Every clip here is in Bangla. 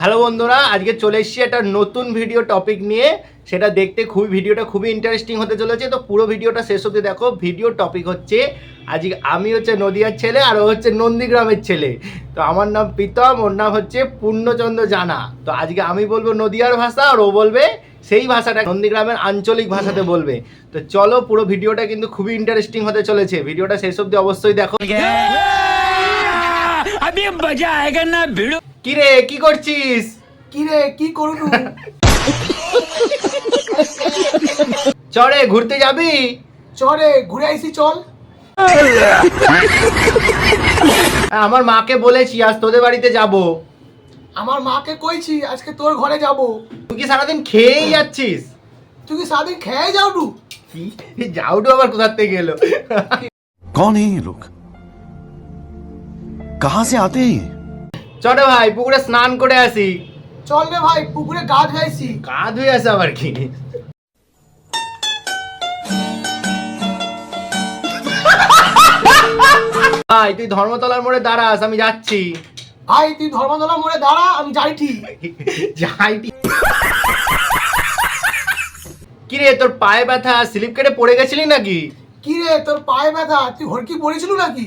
হ্যালো বন্ধুরা, আজকে চলে এসেছি একটা নতুন ভিডিও টপিক নিয়ে। সেটা দেখতে ভিডিওটা খুবই ইন্টারেস্টিং হতে চলেছে। তো পুরো ভিডিওটা শেষ অবধি দেখো। ভিডিও টপিক হচ্ছে আজকে আমি হচ্ছে নদিয়ার ছেলে আর ও হচ্ছে নন্দীগ্রামের ছেলে। তো আমার নাম প্রীতম, ওর নাম হচ্ছে পূর্ণচন্দ্র জানা। তো আজকে আমি বলবো নদিয়ার ভাষা আর ও বলবে সেই ভাষাটা নন্দীগ্রামের আঞ্চলিক ভাষাতে বলবে। তো চলো, পুরো ভিডিওটা কিন্তু খুবই ইন্টারেস্টিং হতে চলেছে। ভিডিওটা শেষ অবধি অবশ্যই দেখো। কিরে কি করছিস? কিরে কি করবো? চরে ঘুরতে যাবি? চরে ঘুরে আইসি, চল। আমার মাকে বলেছি আজ তোদের বাড়িতে যাব। আমার মাকে কইছি আজকে তোর ঘরে যাব। তুই কি সারাদিন খেয়েই যাচ্ছিস? তুই কি সারাদিন খেয়ে যাও টু? কি যাওটু আবার কোথার থেকে এলো? कौन है ये लोग? कहां से आते हैं ये? চলে ভাই পুকুরে স্নান করে আসি। চল রে ভাই, পুকুরে গা ধুয়েছি। গা ধুয়ে আসে আবার কি? ভাই তুই ধর্মতলার মোড়ে দাঁড়াস, আমি যাচ্ছি। ভাই তুই ধর্মতলা মোড়ে দাঁড়া, আমি যাই ঠিক। যাই ঠিক। কিরে তোর পায়ে ব্যথা, স্লিপ কেটে পড়ে গেছিলি নাকি? কিরে তোর পায়ে ব্যথা, তুই হরকি পড়েছিল নাকি?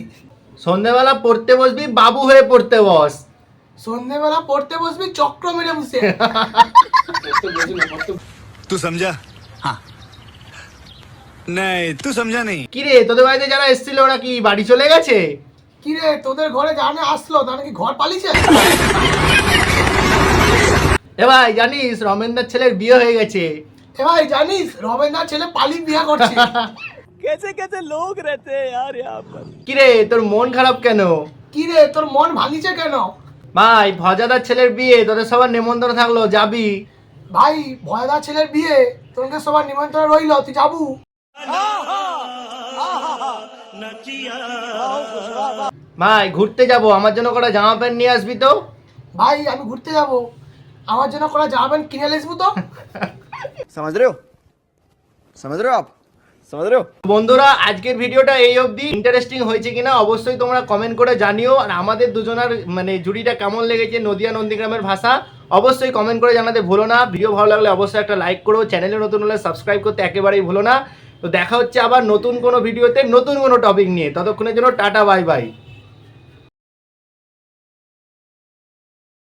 সন্ধ্যেবেলা পড়তে বসবি, বাবু হয়ে পড়তে বস। সন্ধ্যেবেলা পড়তে বসবি চক্র মেরে বসে। तू समझा? हाँ नहीं तू समझा नहीं। কিরে তোদের বাড়িতে যারা এসেছিল ওরা কি বাড়ি চলে গেছে? কিরে তোদের ঘরে জানে আসলো, তার নাকি ঘর পালিছে? এ ভাই জানিস রমেনদার ছেলের বিয়ে হয়ে গেছে। এ ভাই জানিস রমেনদার ছেলে পালি বিয়ে করছে। কিরে তোর মন খারাপ কেন? কিরে তোর মন ভাঙিছে কেন? ভাই ভজাদার ছেলের বিয়ে, তোদের সবার নেমন্তন্ন থাকলো, যাবি? ভাই ভয়দার ছেলের বিয়ে, তোকে সবার নিমন্ত্রণ রইল, তুই যাবু? ভাই ঘুরতে যাব, আমার জন্য কটা জামা প্যান্ট নিয়ে আসবি তো? ভাই আমি ঘুরতে যাব, আমার জন্য কোনো জামা প্যান্ট কিনে আসবো তো? समझ रहे हो? समझ रहे हो आप? समझ रहे हो? বন্ধুরা আজকের ভিডিওটা এই অবধি। ইন্টারেস্টিং হয়েছে কিনা অবশ্যই তোমরা কমেন্ট করে জানিও। আর আমাদের দুজনের জুড়িটা কেমন লেগেছে নদিয়া নন্দীগ্রামের ভাষা অবশ্যই কমেন্ট করে জানাতে ভুলো না। ভিডিও ভালো লাগলে অবশ্যই একটা লাইক করো, চ্যানেলে নতুন হলে সাবস্ক্রাইব করতে একেবারেই ভুলো না। তো দেখা হচ্ছে আবার নতুন কোনো ভিডিওতে নতুন কোনো টপিক নিয়ে। ততক্ষণের জন্য টাটা, বাই বাই।